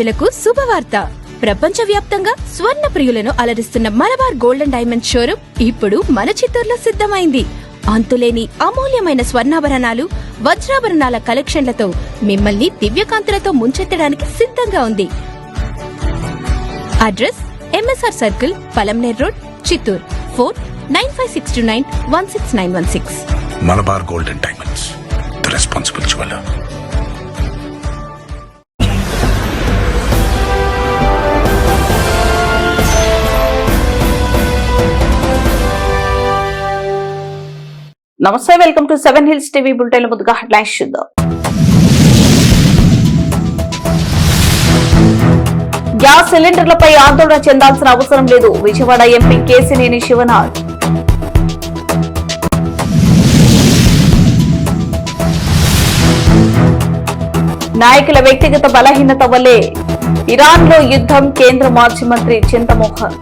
ప్రజలకు శుభవార్త. ప్రపంచవ్యాప్తంగా స్వర్ణ ప్రియులను అలరిస్తున్న Malabar gold and diamond showroom ఇప్పుడు మన చిత్తూరులో సిద్ధమైంది. అంతులేని అమూల్యమైన స్వర్ణాభరణాలు, వజ్రాభరణాల కలెక్షన్లతో మిమ్మల్ని దివ్యకాంతులతో ముంచెత్తడానికి సిద్ధంగా ఉంది. Address MSR circle, Palamaner road, Chittoor. Phone 9562916916. Malabar gold and diamonds, the responsible jeweller. నమస్తే, welcome to 7 hills TV bulletin. ముందుగా హెడ్లైన్స్ చూద్దాం. గ్యాస్ సిలిండర్లపై ఆందోళన చెందాల్సిన అవసరం లేదు, విజయవాడ ఎంపీ కేశినేని శివనాథ్. నాయకుల వ్యక్తిగత బలహీనత వల్లే ఇరాన్లో యుద్ధం, కేంద్ర మాజీ మంత్రి చింతమోహన్.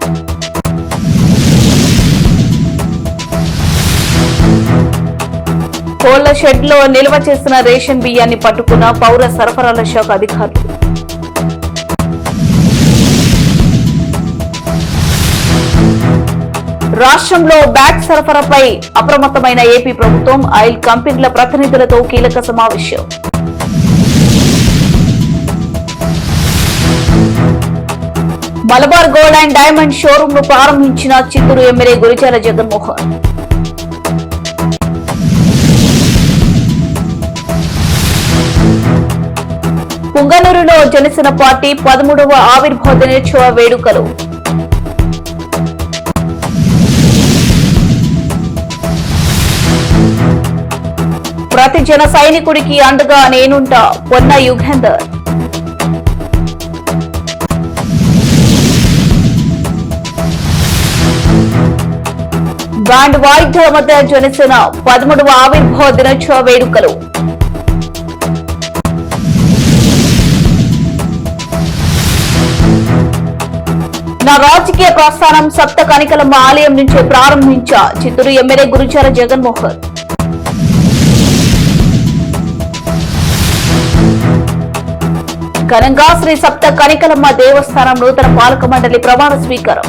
కోళ్ల షెడ్ లో నిల్వ చేసిన రేషన్ బియ్యాన్ని పట్టుకున్న పౌర సరఫరాల శాఖ అధికారులు. రాష్ట్రంలో బ్యాట్ సరఫరాపై అప్రమత్తమైన ఏపీ ప్రభుత్వం, ఆయిల్ కంపెనీల ప్రతినిధులతో కీలక సమావేశం. Malabar gold and diamond showroom ను ప్రారంభించిన చిత్తూరు ఎమ్మెల్యే గురిజాల జగన్మోహన్. పుంగనూరులో జనసేన పార్టీ 13వ ఆవిర్భావ దినోత్సవ వేడుకలు. ప్రతి జన సైనికుడికి అండగా నేనుంటా, పొన్న యుగేందర్. బ్యాండ్ వాయిద్యాల మధ్య జనసేన 13వ ఆవిర్భావ దినోత్సవ వేడుకలు. నా రాజకీయ ప్రస్థానం సప్త కనికలమ్మ ఆలయం నుంచే ప్రారంభించా, చిత్తూరు ఎమ్మెల్యే గురిజాల జగన్మోహన్. ఘనంగా శ్రీ సప్త కనికలమ్మ దేవస్థానం నూతన పాలక మండలి ప్రమాణ స్వీకారం.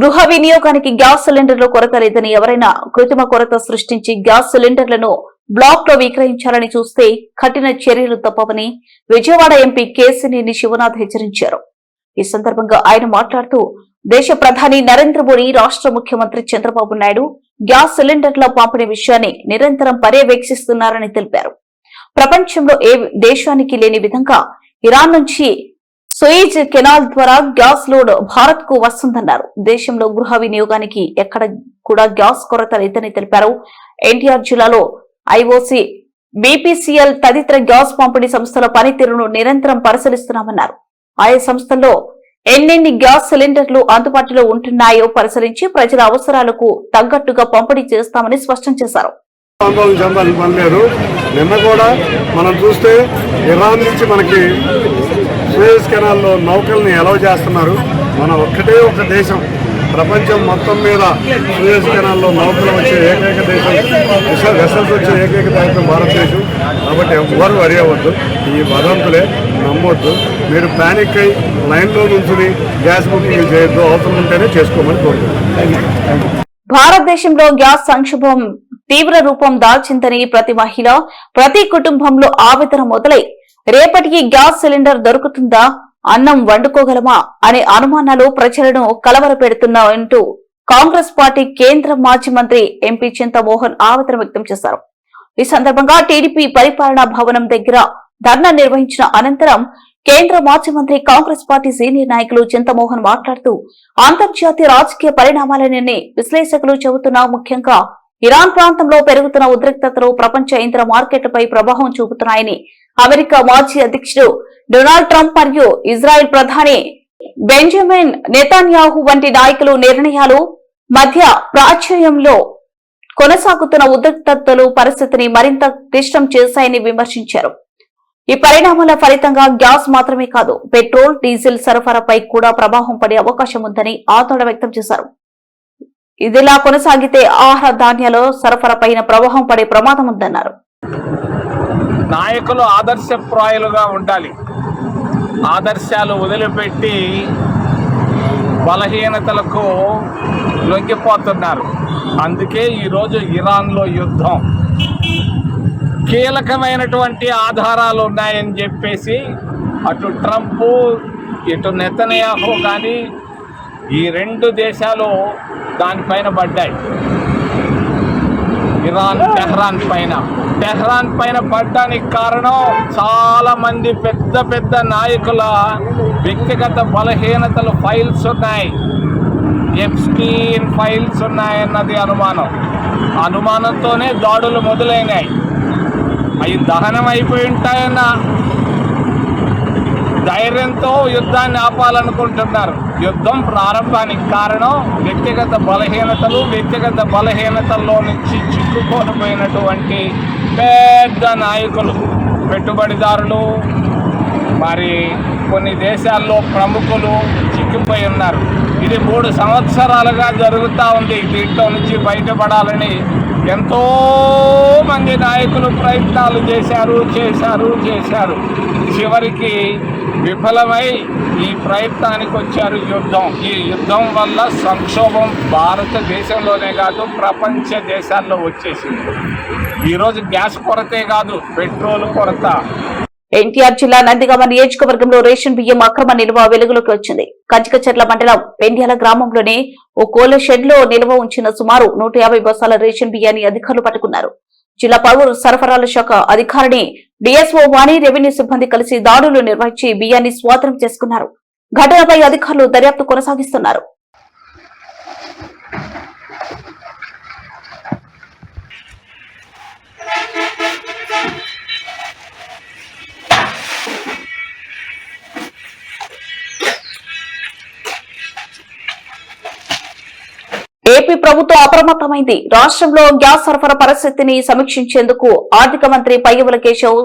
గృహ వినియోగానికి గ్యాస్ సిలిండర్లు కొరత లేదని, ఎవరైనా కృత్రిమ కొరత సృష్టించి గ్యాస్ సిలిండర్లను బ్లాక్ లో విక్రయించాలని చూస్తే కఠిన చర్యలు తప్పవని విజయవాడ ఎంపీ కేశినేని శివనాథ్ హెచ్చరించారు. ఈ సందర్భంగా ఆయన మాట్లాడుతూ, దేశ ప్రధాని నరేంద్ర మోడీ, రాష్ట్ర ముఖ్యమంత్రి చంద్రబాబు నాయుడు గ్యాస్ సిలిండర్ల పంపిణీ విషయాన్ని నిరంతరం పర్యవేక్షిస్తున్నారని తెలిపారు. ప్రపంచంలో ఏ దేశానికి లేని విధంగా ఇరాన్ నుంచి సూయిజ్ కెనాల్ ద్వారా గ్యాస్ లోడ్ భారత్ కు వస్తుందన్నారు. దేశంలో గృహ వినియోగానికి ఎక్కడ కూడా గ్యాస్ కొరత లేదని తెలిపారు. ఎన్టీఆర్ జిల్లాలో ఐఓసీ, బీపీసీఎల్ తదితర గ్యాస్ పంపిణీ సంస్థల పనితీరును నిరంతరం పరిశీలిస్తున్నామన్నారు. ఆయా సంస్థల్లో ఎన్నెన్ని గ్యాస్ సిలిండర్లు అందుబాటులో ఉంటున్నాయో పరిశీలించి ప్రజల అవసరాలకు తగ్గట్టుగా పంపిణీ చేస్తామని స్పష్టం చేశారు. ఆందోళన చెందాల్సిన పని లేదు. నిన్న కూడా మనం చూస్తే ఇరాన్ నుంచి మనకి సూయజ్ కెనాల్లో నౌకల్ని ఎలవ్ చేస్తున్నారు. మనం ఒక్కటే ఒక దేశం, ప్రపంచం మొత్తం మీద సూయజ్ కెనాల్లో నౌకలు వచ్చే ఏకైక దేశం, వెసల్స్ వచ్చే ఏకైక దేశం భారతదేశం. కాబట్టి ఎవ్వరు వరి అవ్వద్దు, ఈ వదంతులే నమ్మొద్దు. మీరు ప్యానిక్ అయి లైన్లో నుంచి గ్యాస్ బుకింగ్ చేయొద్దు, అవసరం ఉంటేనే చేసుకోమని కోరుకుంటున్నాను. భారతదేశంలో గ్యాస్ సంక్షోభం తీవ్ర రూపం దాల్చిందని ప్రతి మహిళ, ప్రతి కుటుంబంలో ఆవేదన మొదలై రేపటికి గ్యాస్ సిలిండర్ దొరుకుతుందా, అన్నం వండుకోగలమా అనే అనుమానాలు ప్రజలను కలవరపెడుతున్నాయంటూ కాంగ్రెస్ పార్టీ కేంద్ర మాజీ మంత్రి ఎంపీ చింతమోహన్ ఆవేదన వ్యక్తం చేశారు. ఈ సందర్భంగా టీడీపీ పరిపాలనా భవనం దగ్గర ధర్నా నిర్వహించిన అనంతరం కేంద్ర మాజీ మంత్రి, కాంగ్రెస్ పార్టీ సీనియర్ నాయకులు చింతమోహన్ మాట్లాడుతూ, అంతర్జాతీయ రాజకీయ పరిణామాలనే విశ్లేషకులు చెబుతున్నా, ముఖ్యంగా ఇరాన్ ప్రాంతంలో పెరుగుతున్న ఉద్రిక్తతలు ప్రపంచ ఇంధన మార్కెట్లపై ప్రభావం చూపుతున్నాయని, అమెరికా మాజీ అధ్యక్షుడు డొనాల్డ్ ట్రంప్ మరియు ఇజ్రాయెల్ ప్రధాని బెంజమిన్ నెతన్యాహు వంటి నాయకులు నిర్ణయాలు మధ్య ప్రాచుర్యంలో కొనసాగుతున్న ఉద్రిక్తతలు పరిస్థితిని మరింత క్లిష్టం చేశాయని విమర్శించారు. ఈ పరిణామాల ఫలితంగా గ్యాస్ మాత్రమే కాదు, పెట్రోల్, డీజిల్ సరఫరాపై కూడా ప్రభావం పడే అవకాశం ఉందని ఆందోళన వ్యక్తం చేశారు. ఇదిలా కొనసాగితే ఆహార ధాన్యాల సరఫరాపైన ప్రభావం పడే ప్రమాదం ఉందన్నారు. నాయకులు ఆదర్శప్రాయులుగా ఉండాలి. ఆదర్శాలు వదిలిపెట్టి బలహీనతలకు లొంగిపోతున్నారు. అందుకే ఈరోజు ఇరాన్లో యుద్ధం. కీలకమైనటువంటి ఆధారాలు ఉన్నాయని చెప్పేసి అటు ట్రంప్ ఇటు నెతన్యాహు కానీ ఈ రెండు దేశాలు దానిపైన పడ్డాయి. ఇరాన్ టెహ్రాన్ పైన పడ్డానికి కారణం చాలా మంది పెద్ద పెద్ద నాయకుల వ్యక్తిగత బలహీనతలు ఫైల్స్ ఉన్నాయి. ఎప్స్టీన్ ఫైల్స్ ఉన్నాయన్నది అనుమానంతోనే దాడులు మొదలైనాయి. అవి దహనం అయిపోయి ఉంటాయన్న ధైర్యంతో యుద్ధాన్ని ఆపాలనుకుంటున్నారు. యుద్ధం ప్రారంభానికి కారణం వ్యక్తిగత బలహీనతల్లో నుంచి చిక్కుకొని పోయినటువంటి పెద్ద నాయకులు, పెట్టుబడిదారులు, మరి కొన్ని దేశాల్లో ప్రముఖులు చిక్కిపోయి ఉన్నారు. ఇది 3 సంవత్సరాలుగా జరుగుతూ ఉంది. దీంట్లో నుంచి బయటపడాలని ఎంతో మంది నాయకులు ప్రయత్నాలు చేశారు. చివరికి విఫలమై ఈ ప్రయత్నానికి వచ్చారు. ఈ యుద్ధం వల్ల సంక్షోభం భారతదేశంలోనే కాదు ప్రపంచ దేశాల్లో వచ్చేసింది. ఈరోజు గ్యాస్ కొరతే కాదు, పెట్రోల్ కొరత. ఎన్టీఆర్ జిల్లా నందిగామ నియోజకవర్గంలో రేషన్ బియ్యం అక్రమ నిల్వ వెలుగులోకి వచ్చింది. కంచికచెర్ల మండలం పెండ్యాల గ్రామంలోనే ఓ కోళ్ల షెడ్ లో నిల్వ ఉంచిన సుమారు 150 బస్తాల రేషన్ బియ్యాన్ని అధికారులు పట్టుకున్నారు. జిల్లా పౌర సరఫరాల శాఖ అధికారిని డిఎస్ఓ వాణి, రెవెన్యూ సిబ్బంది కలిసి దాడులు నిర్వహించి బియ్యాన్ని స్వాధీనం చేసుకున్నారు. ఘటనపై అధికారులు దర్యాప్తు కొనసాగిస్తున్నారు. ఏపీ ప్రభుత్వం అప్రమత్తమైంది. రాష్ట్రంలో గ్యాస్ సరఫరా పరిస్థితిని సమీక్షించేందుకు ఆర్థిక మంత్రి పయ్యవుల కేశవ్,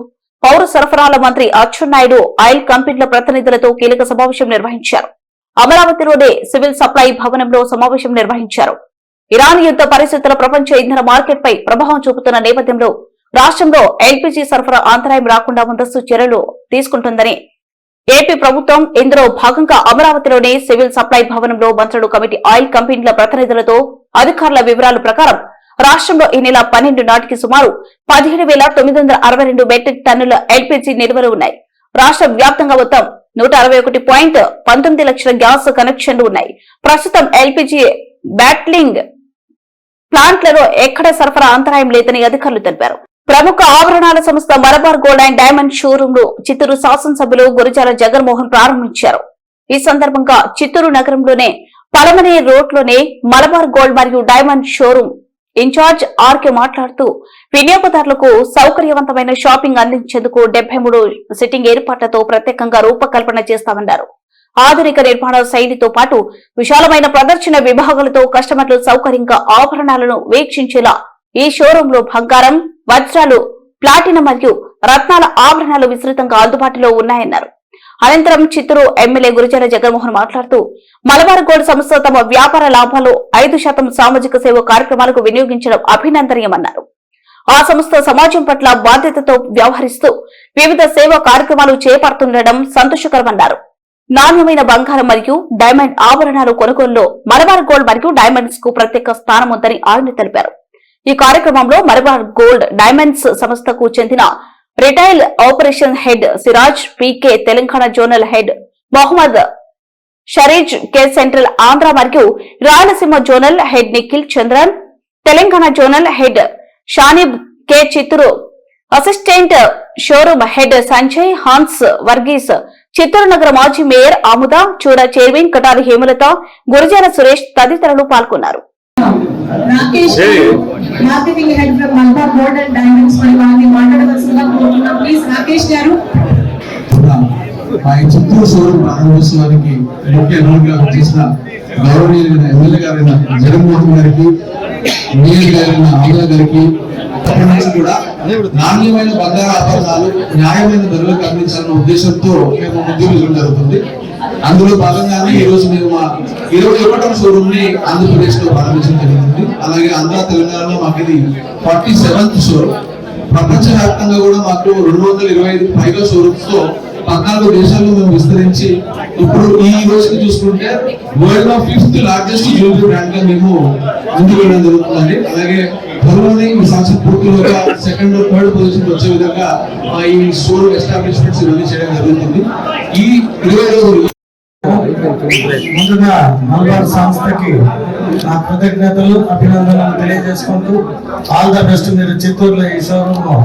పౌర సరఫరాల మంత్రి అచ్చెన్నాయుడు ఆయిల్ కంపెనీల ప్రతినిధులతో కీలక సమావేశం నిర్వహించారు. అమరావతిలోని సివిల్ సప్లై భవనంలో సమావేశం నిర్వహించారు. ఇరాన్ యుద్ధ పరిస్థితుల ప్రపంచ ఇంధన మార్కెట్ పై ప్రభావం చూపుతున్న నేపథ్యంలో రాష్ట్రంలో ఎల్పీజీ సరఫరా అంతరాయం రాకుండా ముందస్తు చర్యలు తీసుకుంటుందని ఏపీ ప్రభుత్వం, ఇందులో భాగంగా అమరావతిలోని సివిల్ సప్లై భవనంలో మంత్రులు, కమిటీ, ఆయిల్ కంపెనీల ప్రతినిధులతో అధికారుల వివరాల ప్రకారం రాష్ట్రంలో ఈ నెల 12 నాటికి సుమారు 17,962 మెట్రిక్ టన్నుల ఎల్పీజీ నిల్వలు ఉన్నాయి. రాష్ట్ర వ్యాప్తంగా మొత్తం 161.19 లక్షల గ్యాస్ కనెక్షన్లు ఉన్నాయి. ప్రస్తుతం ఎల్పీజీ బ్యాట్లింగ్ ప్లాంట్లలో ఎక్కడ సరఫరా అంతరాయం లేదని అధికారులు తెలిపారు. ప్రముఖ ఆభరణాల సంస్థ Malabar gold and diamond showroom ను చిత్తూరు శాసనసభ్యులు గురజాల జగన్మోహన్ ప్రారంభించారు. ఈ సందర్భంగా చిత్తూరు నగరంలోనే పలమనే రోడ్లోనే మలబార్ గోల్డ్ మరియు డైమండ్ షోరూమ్ ఇన్ఛార్జ్ ఆర్కే మాట్లాడుతూ వినియోగదారులకు సౌకర్యవంతమైన షాపింగ్ అందించేందుకు 73 సిట్టింగ్ ఏర్పాట్లతో ప్రత్యేకంగా రూపకల్పన చేస్తామన్నారు. ఆధునిక నిర్మాణ శైలితో పాటు విశాలమైన ప్రదర్శన విభాగాలతో కస్టమర్లు సౌకర్యంగా ఆభరణాలను వీక్షించేలా ఈ షోరూమ్ లో బంగారం, వజ్రాలు, ప్లాటినం మరియు రత్నాల ఆభరణాలు విస్తృతంగా అందుబాటులో ఉన్నాయన్నారు. అనంతరం చిత్తూరు ఎమ్మెల్యే గురజాల జగన్మోహన్ మాట్లాడుతూ మలబార్ గోల్డ్ సంస్థ తమ వ్యాపార లాభాలు 5% సామాజిక సేవ కార్యక్రమాలకు వినియోగించడం అభినందనీయమన్నారు. ఆ సంస్థ సమాజం పట్ల బాధ్యతతో వ్యవహరిస్తూ వివిధ సేవా కార్యక్రమాలు చేపడుతుండడం సంతోషకరమన్నారు. నాణ్యమైన బంగారం మరియు డైమండ్ ఆభరణాలు కొనుగోలులో మలబార్ గోల్డ్ మరియు డైమండ్స్ కు ప్రత్యేక స్థానం ఉందని ఆయన తెలిపారు. ఈ కార్యక్రమంలో మలబార్ గోల్డ్ డైమండ్స్ సంస్థకు చెందిన retail operation head Siraj PK, Telangana zonal head Mohammed Sharij K, central Andhra మరియు Rayalaseema zonal head Nikhil Chandran, Telangana zonal head Shanib K, Chittoor assistant showroom head Sanjay Hans Varghese, Chittoor నగర మాజీ మేయర్ ఆముద, చూడ చైర్మన్ కటారి హేమలత, గురజాల సురేష్ తదితరులు పాల్గొన్నారు. Rakesh marketing head from Malabar gold and diamonds మరి వారిని మాట్లాడవలసిందిగా కోరుతున్నాం. ప్లీజ్ రాకేష్ గారు. చిత్తూరు షోరూమ్ ప్రారంభోత్సవానికి ముఖ్య అతిథిగా చేసిన గౌరవనీయులైన ఎమ్మెల్యే గారైన జగన్మోహన్ గారికి, మేయర్ గారైన ఆముద గారికి కూడా నాణ్యమైన బంగారు ఆభరణాలు న్యాయమైన ధరలకు అందించాలన్న ఉద్దేశంతో మేము ముందుకు వెళ్ళడం జరుగుతుంది. అందులో భాగంగానే ఈ రోజు మేము మా 21వ షోరూమ్ ని ఆంధ్రప్రదేశ్ లో ప్రారంభించడం జరిగింది. అలాగే ఆంధ్ర, తెలంగాణలో మాకు ఇది 47th షోరూమ్. ప్రపంచ వ్యాప్తంగా కూడా మాకు 225 పైగా షోరూమ్స్ తో 14 దేశాల్లో మేము విస్తరించి ఇప్పుడు ఈ రోజుకి చూసుకుంటే వరల్డ్ లో 5th లార్జెస్ట్ జ్యువెలరీ బ్రాండ్ గా మేము ముందుకు వెళ్ళడం జరుగుతుందండి. అలాగే త్వరలోనే ఈ సంవత్సరం పూర్తిగా 2nd or 3rd పొజిషన్ వచ్చే విధంగా ఈ స్టోర్ ఎస్టాబ్లిష్మెంట్స్ ఇవన్నీ చేయడం జరుగుతుంది. ఈ 20 రోజులు ముందుగా మలబార్ సంస్థకి నా కృతజ్ఞతలు అభినందనలు తెలియజేసుకుంటూ ఆల్ ద బెస్ట్. మీరు చిత్తూరులో ఈ షోరూమ్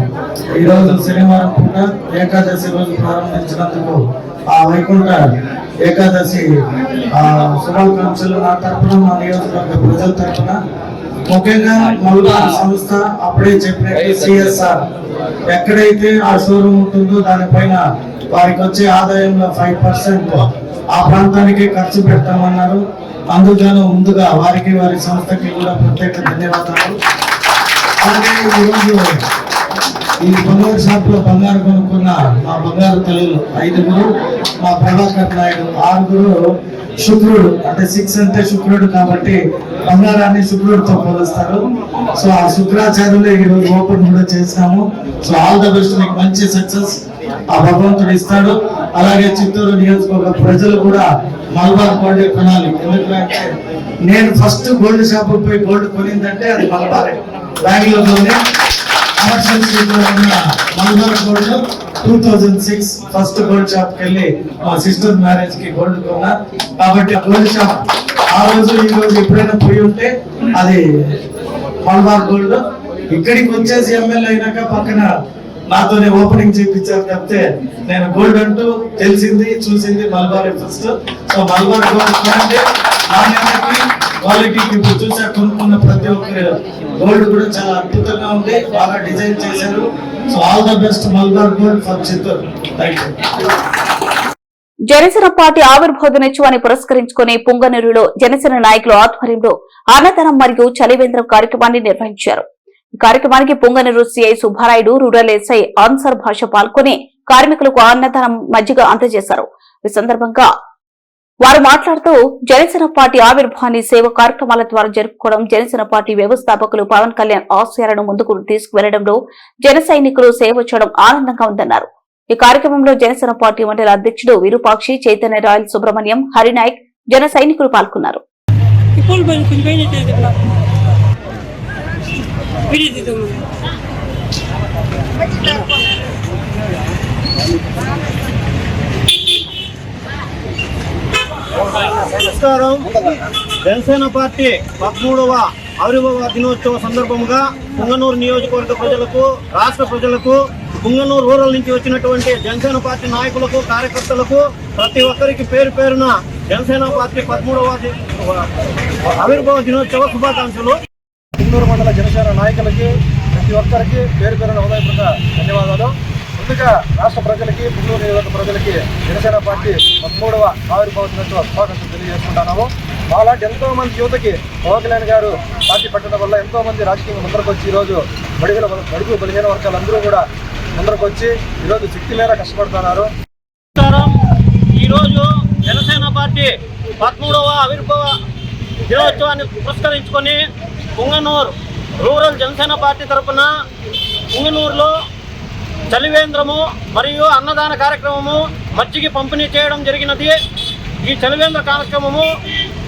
ఈ రోజు శనివారం పూట ఏకాదశి రోజు ప్రారంభించినందుకు ఆ వైకుంఠ ఏకాదశి శుభాకాంక్షలు నా తరఫున, మా నియోజకవర్గ ప్రజల తరఫున. ముఖ్యంగా మలబార్ సంస్థ అప్పుడే చెప్పినట్టు సిఎస్ఆర్ ఎక్కడైతే ఆ షోరూమ్ ఉంటుందో దానిపైన వారికి వచ్చే ఆదాయంలో 5% ఆ ప్రాంతానికి ఖర్చు పెడతామన్నారు. అందుకని ముందుగా వారికి వారి సంస్థకి కూడా ప్రత్యేక ధన్యవాదాలు. అలాగే ఈరోజు ఈ బంగారు షాప్ లో బంగారు కొనుక్కున్న మా బంగారు తల్లులు 5గురు, మా ప్రభాకర్ నాయుడు 6గురు. శుక్రుడు అంటే 6 అంటే శుక్రుడు కాబట్టి బంగారాన్ని శుక్రుడితో పోలుస్తారు. సో ఆ శుక్రాచార్యులు ఈ రోజు ఓపెన్ కూడా చేసినాము. సో ఆల్ ద బెస్ట్, మీకు మంచి సక్సెస్ ఆ భగవంతుడు ఇస్తాడు. అలాగే చిత్తూరు నియోజకవర్గ ప్రజలు కూడా మలబార్ గోల్డ్ కొనాలి. ఎందుకంటే నేను ఫస్ట్ గోల్డ్ షాప్ పోయి గోల్డ్ కొనిందంటే అది మలబారే. బెంగళూరులోనే కమర్షియల్ స్ట్రీట్ లో ఉన్న Malabar gold 2006 first gold shop కి వెళ్ళి మా సిస్టర్ మ్యారేజ్ కి గోల్డ్ కొన్నా. కాబట్టి గోల్డ్ షాప్ ఆ రోజు ఈ రోజు ఎప్పుడైనా పోయి ఉంటే అది మలబార్ గోల్డ్. ఇక్కడికి వచ్చేసి ఎమ్మెల్యే అయినాక పక్కన నాతోనే ఓపెనింగ్ చేయించారు తప్పితే నేను గోల్డ్ అంటూ తెలిసింది చూసింది Malabar first. So Malabar gold కొనండి. వాళ్ళకి ఇప్పుడు చూసా కొనుక్కున్న ప్రతి ఒక్కరు గోల్డ్ కూడా చాలా అద్భుతంగా ఉంది, బాగా డిజైన్ చేశారు. So all the best Malabar gold for Chittoor. Thank you. Janasena party ఆవిర్భావ దినోత్సవాన్ని పురస్కరించుకుని పుంగనూరులో జనసేన నాయకుల ఆధ్వర్యంలో అన్నదానం మరియు చలివేంద్రం కార్యక్రమాన్ని నిర్వహించారు. ఈ కార్యక్రమానికి Punganur CI Subbarayudu, rural SI answer భాష పాల్గొని కార్మికులకు అన్నదానం మజ్జిగ అందజేశారు. ఈ సందర్భంగా వారు మాట్లాడుతూ జనసేన పార్టీ ఆవిర్భావాన్ని సేవ కార్యక్రమాల ద్వారా జరుపుకోవడం, జనసేన పార్టీ వ్యవస్థాపకులు పవన్ కళ్యాణ్ ఆశయాలను ముందుకు తీసుకువెళ్లడంలో జన సైనికులు సేవ చేయడం ఆనందంగా ఉందన్నారు. ఈ కార్యక్రమంలో జనసేన పార్టీ మండల అధ్యక్షుడు విరూపాక్షి, చైతన్య రాయల్, సుబ్రహ్మణ్యం, హరినాయక్, జన సైనికులు పాల్గొన్నారు. నమస్కారం. జనసేన పార్టీ 13వ ఆవిర్భావ దినోత్సవ సందర్భంగా పుంగనూరు నియోజకవర్గ ప్రజలకు, రాష్ట్ర ప్రజలకు, పుంగనూరు రూరల్ నుంచి వచ్చినటువంటి జనసేన పార్టీ నాయకులకు, కార్యకర్తలకు ప్రతి ఒక్కరికి పేరు పేరున జనసేన పార్టీ 13వ ఆవిర్భావ దినోత్సవ శుభాకాంక్షలు. పుంగనూరు మండల జనసేన నాయకులకి ప్రతి ఒక్కరికి పేరు పేరున హృదయపూర్వక ధన్యవాదాలు. ముందుగా రాష్ట్ర ప్రజలకి, పుంగనూరు నియోజకవర్గ ప్రజలకి జనసేన పార్టీ 13వ ఆవిర్భావ దినోత్సవ శుభాకాంక్షలు తెలియజేసుకుంటున్నాము. అలాంటి ఎంతో మంది యువతకి పవన్ కళ్యాణ్ గారు పార్టీ పెట్టడం వల్ల ఎంతో మంది రాజకీయంగా ముందరకు వచ్చి ఈరోజు బడుగు బలహీన వర్గాలందరూ కూడా ముందరకు వచ్చి ఈరోజు శక్తి మేర కష్టపడుతున్నారు. ఈరోజు జనసేన పార్టీ 13వ ఆవిర్భావ దినోత్సవాన్ని పురస్కరించుకొని పుంగనూరు రూరల్ జనసేన పార్టీ తరఫున పుంగనూరులో చలివేంద్రము మరియు అన్నదాన కార్యక్రమము, మజ్జిగ పంపిణీ చేయడం జరిగినది. ఈ చలివేంద్ర కార్యక్రమము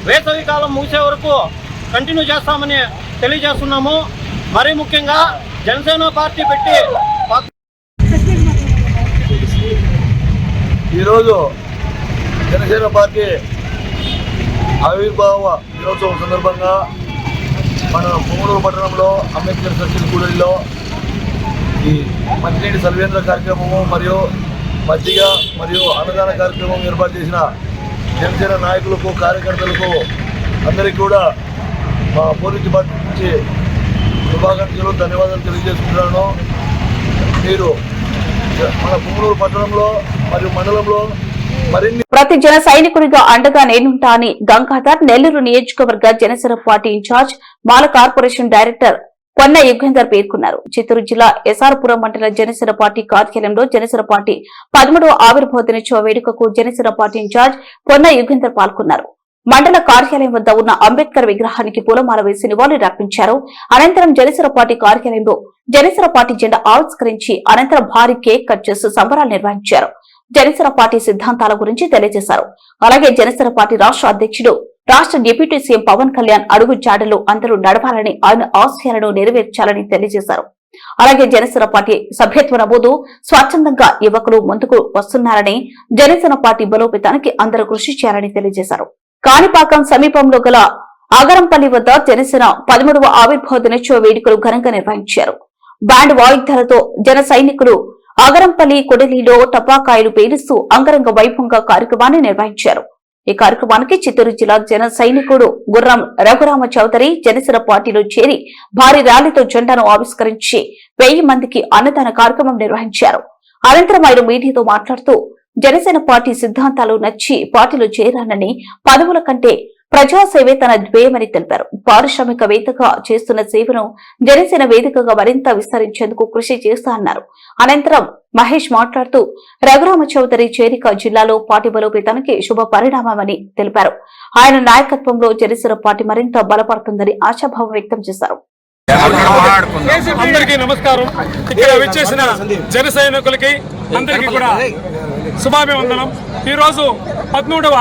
వేసవి కాలం ముగిసే వరకు కంటిన్యూ చేస్తామని తెలియజేస్తున్నాము. మరీ ముఖ్యంగా జనసేన పార్టీ పెట్టి ఈరోజు జనసేన పార్టీ ఆవిర్భావ దినోత్సవం సందర్భంగా మన పుంగనూరు పట్టణంలో అంబేద్కర్ సర్కిల్ కూడలిలో ఈ మంచినీటి చలివేంద్ర కార్యక్రమము మరియు మజ్జిగ మరియు అన్నదాన కార్యక్రమం ఏర్పాటు చేసిన జనసేన నాయకులకు, కార్యకర్తలకు అందరికీ కూడా మా పోలీస్ డిపార్ట్మెంట్ నుంచి శుభాకాంక్షలు, ధన్యవాదాలు తెలియజేసుకుంటున్నాను. మీరు మన పుంగనూరు పట్టణంలో మరియు మండలంలో ప్రతి జన సైనికుడిగా అండగా నేనుంటా అని గంగాధర్ నెల్లూరు నియోజకవర్గ జనసేన పార్టీ ఇన్ఛార్జ్ మాల కార్పొరేషన్ డైరెక్టర్ పొన్న యుగేందర్ పేర్కొన్నారు. చిత్తూరు జిల్లా ఎస్ఆర్పురం మండల జనసేన పార్టీ కార్యాలయంలో జనసేన పార్టీ 13వ ఆవిర్భావ దినోత్సవ వేడుకకు జనసేన పార్టీ ఇన్ఛార్జ్ పొన్న యుగేందర్ పాల్గొన్నారు. మండల కార్యాలయం వద్ద ఉన్న అంబేద్కర్ విగ్రహానికి పూలమాల వేసి నివాళులర్పించారు. అనంతరం జనసేన పార్టీ కార్యాలయంలో జనసేన పార్టీ జెండా ఆవిష్కరించి అనంతరం భారీ కేక్ కట్ చేసి సంబరాలు నిర్వహించారు. జనసేన పార్టీ సిద్ధాంతాల గురించి తెలియజేశారు. అలాగే జనసేన పార్టీ రాష్ట్ర అధ్యక్షుడు, రాష్ట్ర డిప్యూటీ సీఎం పవన్ కళ్యాణ్ అడుగు జాడలో అందరూ నడవాలని, ఆయన ఆశయాలను నెరవేర్చాలని తెలియజేశారు. అలాగే జనసేన పార్టీ సభ్యత్వ నమోదు స్వచ్ఛందంగా యువకులు ముందుకు వస్తున్నారని, జనసేన పార్టీ బలోపేతానికి అందరూ కృషి చేయాలని తెలియజేశారు. కాణిపాకం సమీపంలో గల ఆగరంపల్లి వద్ద జనసేన 13వ ఆవిర్భావ దినోత్సవ వేడుకలు ఘనంగా నిర్వహించారు. బ్యాండ్ వాయిద్యాలతో జన సైనికులు ఆగరంపల్లి కొడలిలో టపాకాయలు పేలుస్తూ అంగరంగ వైభవంగా కార్యక్రమాన్ని నిర్వహించారు. ఈ కార్యక్రమానికి చిత్తూరు జిల్లా జన సైనికుడు గుర్రం రఘురామ చౌదరి జనసేన పార్టీలో చేరి భారీ ర్యాలీతో జెండాను ఆవిష్కరించి 1000 మందికి అన్నదాన కార్యక్రమం నిర్వహించారు. అనంతరం ఆయన మీడియాతో మాట్లాడుతూ జనసేన పార్టీ సిద్ధాంతాలు నచ్చి పార్టీలో చేరానని, పదవుల కంటే ప్రజాసేవే తన ధ్యేయమని తెలిపారు. పారిశ్రామికవేత్తగా చేస్తున్న సేవను జనసేన వేదికగా మరింత విస్తరించేందుకు కృషి చేస్తారన్నారు. అనంతరం మహేష్ మాట్లాడుతూ రఘురామ చౌదరి చేరిక జిల్లాలో పార్టీ బలోపేతానికి శుభ పరిణామమని తెలిపారు. ఆయన నాయకత్వంలో జనసేన పార్టీ మరింత బలపడుతుందని ఆశాభావం వ్యక్తం చేశారు. అందరికీ నమస్కారం. ఇక్కడ విచ్చేసిన జన సైనికులకి అందరికీ కూడా శుభాభివందనం. ఈ రోజు 13వ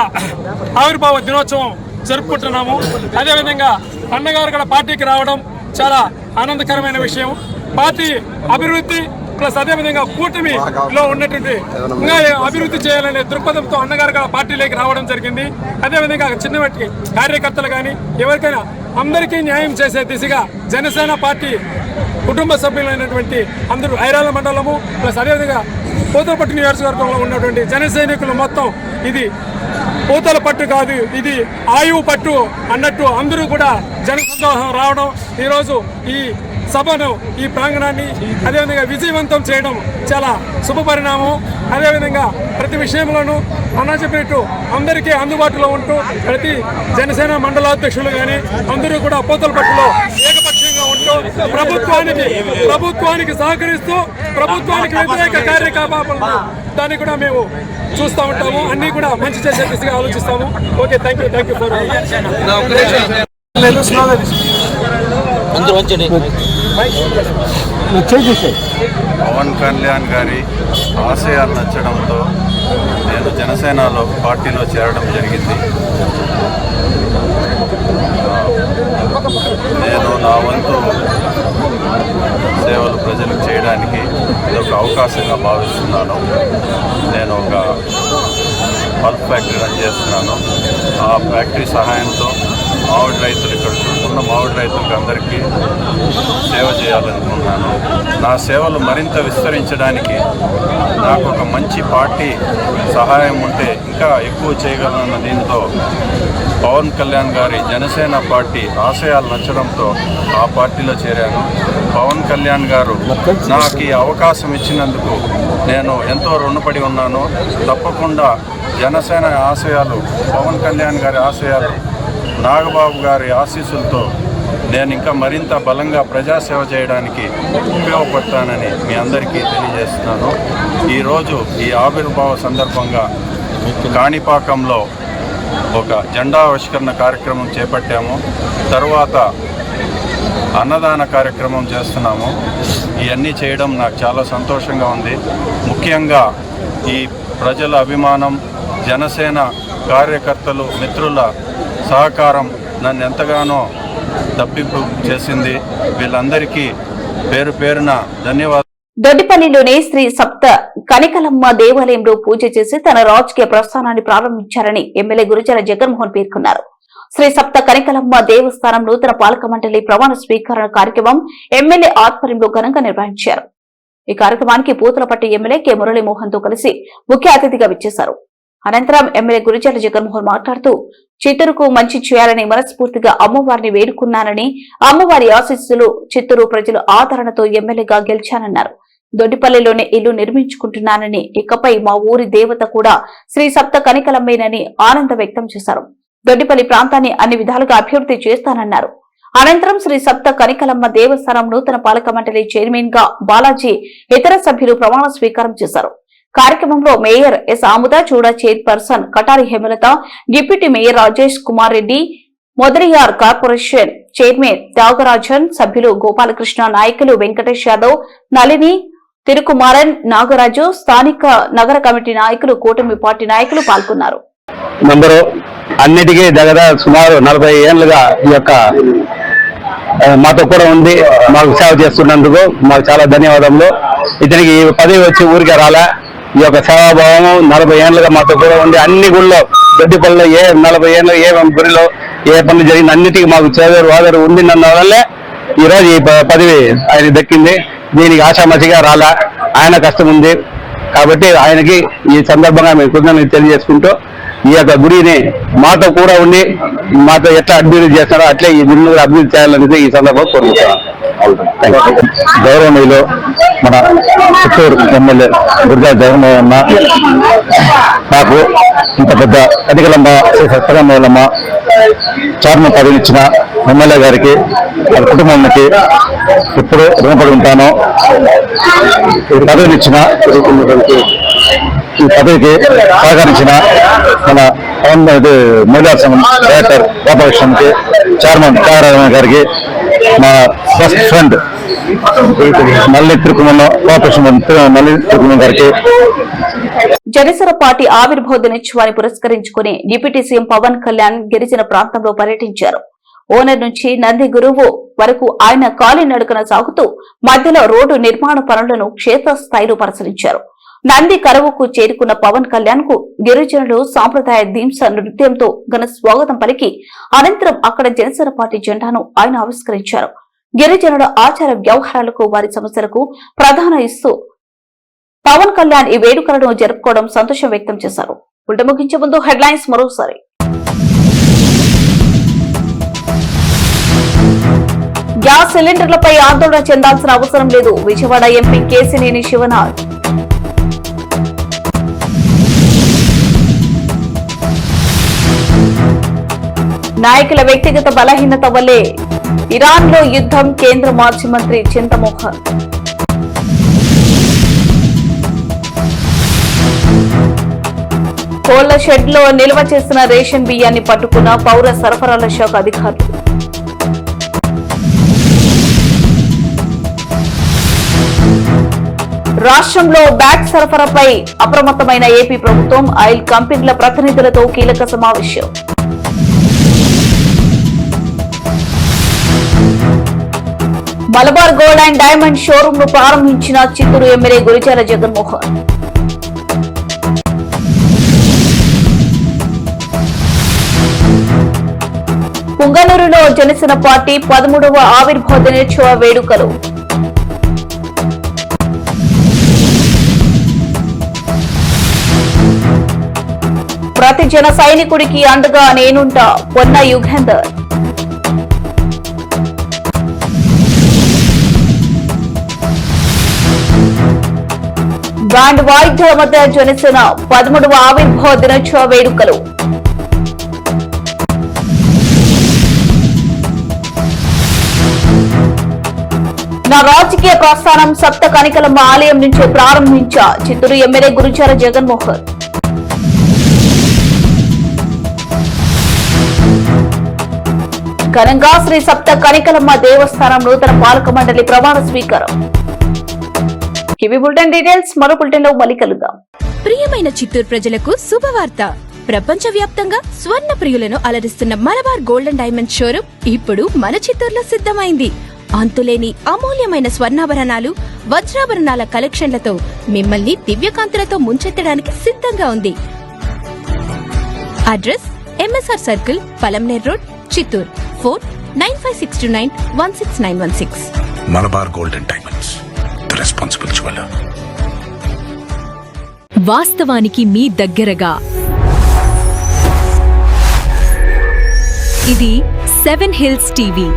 ఆవిర్భావ దినోత్సవం జరుపుకుంటున్నాము. అదేవిధంగా అన్నగారు కూడా పార్టీకి రావడం చాలా ఆనందకరమైన విషయం. పార్టీ అభివృద్ధి ప్లస్ అదేవిధంగా కూటమిలో ఉన్నటువంటి ఇంకా అభివృద్ధి చేయాలనే దృక్పథంతో అన్నగారు కూడా పార్టీలోకి రావడం జరిగింది. అదేవిధంగా చిన్నవాటికి కార్యకర్తలు కానీ ఎవరికైనా అందరికీ న్యాయం చేసే దిశగా జనసేన పార్టీ కుటుంబ సభ్యులైనటువంటి అందరూ ఐరాల మండలము ప్లస్ అదేవిధంగా పూతలపట్టు నియోజకవర్గంలో ఉన్నటువంటి జన సైనికులు మొత్తం ఇది పూతల పట్టు కాదు, ఇది ఆయువు పట్టు అన్నట్టు అందరూ కూడా జన సందోహం రావడం, ఈరోజు ఈ సభను ఈ ప్రాంగణాన్ని అదేవిధంగా విజయవంతం చేయడం చాలా శుభ పరిణామం. అదేవిధంగా ప్రతి విషయంలోనూ అన్న చెప్పినట్టు అందరికీ అందుబాటులో ఉంటూ ప్రతి జనసేన మండలాధ్యక్షులు కానీ అందరూ కూడా పూతలపట్టులో ఏకపక్షంగా ఉంటూ ప్రభుత్వానికి సహకరిస్తూ ప్రభుత్వానికి వ్యతిరేక కార్యకలాపాలను దాన్ని కూడా మేము చూస్తూ ఉంటాము. అన్ని కూడా మంచి చేసే దిశగా ఆలోచిస్తాము. Okay, thank you for Pawan Kalyan గారి ఆశయాలు నచ్చడంతో నేను జనసేనలో పార్టీలో చేరడం జరిగింది. నేను నా వంతు సేవలు ప్రజలకు చేయడానికి ఇది ఒక అవకాశంగా భావిస్తున్నాను. నేను ఒక పల్ప్ ఫ్యాక్టరీ రన్ చేస్తున్నాను. ఆ ఫ్యాక్టరీ సహాయంతో మామిడి రైతులు, ఇక్కడ ఉన్న మామిడి రైతులకు అందరికీ సేవ చేయాలనుకుంటున్నాను. నా సేవలు మరింత విస్తరించడానికి నాకు ఒక మంచి పార్టీ సహాయం ఉంటే ఇంకా ఎక్కువ చేయగలనన్న దీంతో పవన్ కళ్యాణ్ గారి జనసేన పార్టీ ఆశయాలు నచ్చడంతో ఆ పార్టీలో చేరాను. పవన్ కళ్యాణ్ గారు నాకు ఈ అవకాశం ఇచ్చినందుకు నేను ఎంతో రుణపడి ఉన్నాను. తప్పకుండా జనసేన ఆశయాలు, పవన్ కళ్యాణ్ గారి ఆశయాలు, నాగబాబు గారి ఆశీస్సులతో నేను ఇంకా మరింత బలంగా ప్రజాసేవ చేయడానికి ఉపయోగపడతానని మీ అందరికీ తెలియజేస్తున్నాను. ఈరోజు ఈ ఆవిర్భావ సందర్భంగా కాణిపాకంలో ఒక జెండా ఆవిష్కరణ కార్యక్రమం చేపట్టాము. తరువాత అన్నదాన కార్యక్రమం చేస్తున్నాము. ఇవన్నీ చేయడం నాకు చాలా సంతోషంగా ఉంది. ముఖ్యంగా ఈ ప్రజల అభిమానం, జనసేన కార్యకర్తలు, మిత్రుల సహకారం నన్ను ఎంతగానో తప్పింపు చేసింది. వీళ్ళందరికీ పేరు పేరున ధన్యవాదాలు. దొడ్డిపల్లిలోని శ్రీ సప్త కనికలమ్మ దేవాలయంలో పూజ చేసి తన రాజకీయ ప్రస్థానాన్ని ప్రారంభించారని ఎమ్మెల్యే గురుజల జగన్మోహన్ పేర్కొన్నారు. శ్రీ సప్త కనికలమ్మ దేవస్థానం నూతన పాలక మండలి ప్రమాణ స్వీకరణ కార్యక్రమం ఎమ్మెల్యే ఆధ్వర్యంలో ఘనంగా నిర్వహించారు. ఈ కార్యక్రమానికి పూతలపట్టు ఎమ్మెల్యే కె మురళీమోహన్ తో కలిసి ముఖ్య అతిథిగా విచ్చేశారు. అనంతరం ఎమ్మెల్యే గురుజల జగన్మోహన్ మాట్లాడుతూ చిత్తూరుకు మంచి చేయాలని మనస్ఫూర్తిగా అమ్మవారిని వేడుకున్నానని, అమ్మవారి ఆశీస్సులు చిత్తూరు ప్రజల ఆదరణతో ఎమ్మెల్యేగా గెలిచానన్నారు. దొడ్డిపల్లిలోనే ఇల్లు నిర్మించుకుంటున్నానని, ఇకపై మా ఊరి దేవత కూడా శ్రీ సప్త కనికలమ్మేనని ఆనందం వ్యక్తం చేశారు. దొడ్డిపల్లి ప్రాంతాన్ని అన్ని విధాలుగా అభివృద్ధి చేస్తానన్నారు. అనంతరం శ్రీ సప్త కనికలమ్మ దేవస్థానం నూతన పాలక మండలి చైర్మన్ గా బాలాజీ, ఇతర సభ్యులు ప్రమాణ స్వీకారం చేశారు. కార్యక్రమంలో మేయర్ ఎస్ ఆముద, చూడ chairperson Katari Hemalatha, deputy mayor Rajesh Kumar Reddy, Mudaliar corporation chairman Thyagarajan, సభ్యులు గోపాలకృష్ణ, నాయకులు వెంకటేష్ యాదవ్, నళిని, తిరుకుమారన్, నాగరాజు, స్థానిక నగర కమిటీ నాయకులు, కూటమి పార్టీ నాయకులు పాల్గొన్నారు. నంబరు అన్నిటికీ దగ్గర సుమారు 40 ఏళ్లుగా ఈ యొక్క మాతో కూడా ఉంది. మాకు సేవ చేస్తున్నందుకు మాకు చాలా ధన్యవాదములు. ఇతనికి ఈ పదవి వచ్చి ఊరికే రాలే. ఈ యొక్క సేవాభావము 40 ఏళ్లుగా మాతో కూడా ఉండి అన్ని గుళ్ళో గడ్డిపల్లిలో 40 ఏళ్ళు ఏ గుడిలో ఏ పనులు జరిగింది అన్నిటికీ మాకు చేదరు వాదరు ఉండినందు వల్లే ఈరోజు ఈ పదవి ఆయన దక్కింది. దీనికి ఆషామాషిగా రాలా, ఆయన కష్టం ఉంది కాబట్టి ఆయనకి ఈ సందర్భంగా మేము కృతజ్ఞతలు తెలియజేసుకుంటూ ఈ యొక్క గుడిని మాతో కూడా ఉండి మాతో ఎట్లా అభివృద్ధి చేస్తారో అట్లే ఈ గుడిని కూడా అభివృద్ధి చేయాలనేది ఈ సందర్భంగా కోరుకుంటున్నాను. గౌరవనీయులు మన చిత్తూరు ఎమ్మెల్యే గుర్జా జగన్మోహన్ నాకు ఇంత పెద్ద అధికలమ్మ సత్యరామయ్యమ్మ చైర్మన్ పదవి ఇచ్చిన ఎమ్మెల్యే గారికి వాళ్ళ కుటుంబానికి ఇప్పుడు రుణపడి ఉంటాను. పదవినిచ్చిన ఈ పదవికి సహకరించిన మన మహిళా సంఘం డైరెక్టర్ గోపాలకృష్ణకి, చైర్మన్ త్యాగరాజన్ గారికి, మా బెస్ట్ ఫ్రెండ్ మల్లి తిరుకుమల గారికి. జనసేన పార్టీ ఆవిర్భావ దినోత్సవాన్ని పురస్కరించుకుని డిప్యూటీ సీఎం పవన్ కళ్యాణ్ గిరిజన ప్రాంతంలో పర్యటించారు. ఓనర్ నుంచి నంది గురువు వరకు ఆయన కాలినడకన సాగుతూ మధ్యలో రోడ్డు నిర్మాణ పనులను క్షేత్రస్థాయిలో పరిశీలించారు. నంది కరువుకు చేరుకున్న పవన్ కళ్యాణ్ కు గిరిజనులు సాంప్రదాయ దింస నృత్యంతో ఘన స్వాగతం పలికి అనంతరం అక్కడ జనసేన పార్టీ జెండాను ఆయన ఆవిష్కరించారు. గిరిజనుల ఆచార వ్యవహారాలకు, వారి సమస్యలకు ప్రాధాన్యత ఇస్తూ పవన్ కళ్యాణ్ ఈ వేడుకలను జరుపుకోవడం సంతోషం వ్యక్తం చేశారు. ఉల్టా ముగించే ముందు హెడ్లైన్స్ మరోసారి. గ్యాస్ సిలిండర్లపై ఆందోళన చెందాల్సిన అవసరం లేదు. విజయవాడ ఎంపీ కేశినేని శివనాథ్. నాయకుల వ్యక్తిగత బలహీనత వల్లే ఇరాన్ లో యుద్ధం, కేంద్ర మాజీ మంత్రి చింతమోహన్. కోళ్ల షెడ్ లో నిల్వ చేసిన రేషన్ బియ్యాన్ని పట్టుకున్న పౌర సరఫరాల శాఖ అధికారులు. రాష్ట్రంలో బ్యాట్ సరఫరాపై అప్రమత్తమైన ఏపీ ప్రభుత్వం, ఆయిల్ కంపెనీల ప్రతినిధులతో కీలక సమావేశం. Malabar gold and diamond showroom ను ప్రారంభించిన చిత్తూరు ఎమ్మెల్యే గురిజాల జగన్మోహన్. పుంగనూరులో జనసేన పార్టీ 13వ ఆవిర్భావ దినోత్సవ వేడుకలు. ప్రతి జన సైనికుడికి అండగా నేనుంటా, పొన్న యుగేందర్. బ్యాండ్ వాయిద్యాల మధ్య జనసేన 13వ ఆవిర్భావ దినోత్సవ వేడుకలు. నా రాజకీయ ప్రస్థానం సప్త కనికలమ్మ ఆలయం నుంచే ప్రారంభించా చిత్తూరు ఎమ్మెల్యే గురిజాల జగన్మోహన్. ఘనంగా శ్రీ సప్త కనికలమ్మ దేవస్థానం నూతన పాలక మండలి ప్రమాణ స్వీకారం. ఇవి బులెటిన్ డీటెయిల్స్. మరో బులెటిన్ లో మళ్ళీ కలుద్దాం. ప్రియమైన చిత్తూరు ప్రజలకు శుభవార్త. ప్రపంచ వ్యాప్తంగా స్వర్ణ ప్రియులను అలరిస్తున్న మలబార్ గోల్డెన్ డైమండ్ షోరూమ్ ఇప్పుడు మన చిత్తూరులో సిద్ధమైంది. అంతులేని అమూల్యమైన స్వర్ణాభరణాలు, వజ్రాభరణాల కలెక్షన్లతో మిమ్మల్ని దివ్యకాంతులతో ముంచెత్తడానికి సిద్ధంగా ఉంది. Address MSR circle, Palamaner road, Chittoor. Phone 9562916916. Malabar golden diamonds, the responsible jeweller. వాస్తవానికి మీ దగ్గరగా ఇది 7 హిల్స్ టీవీ.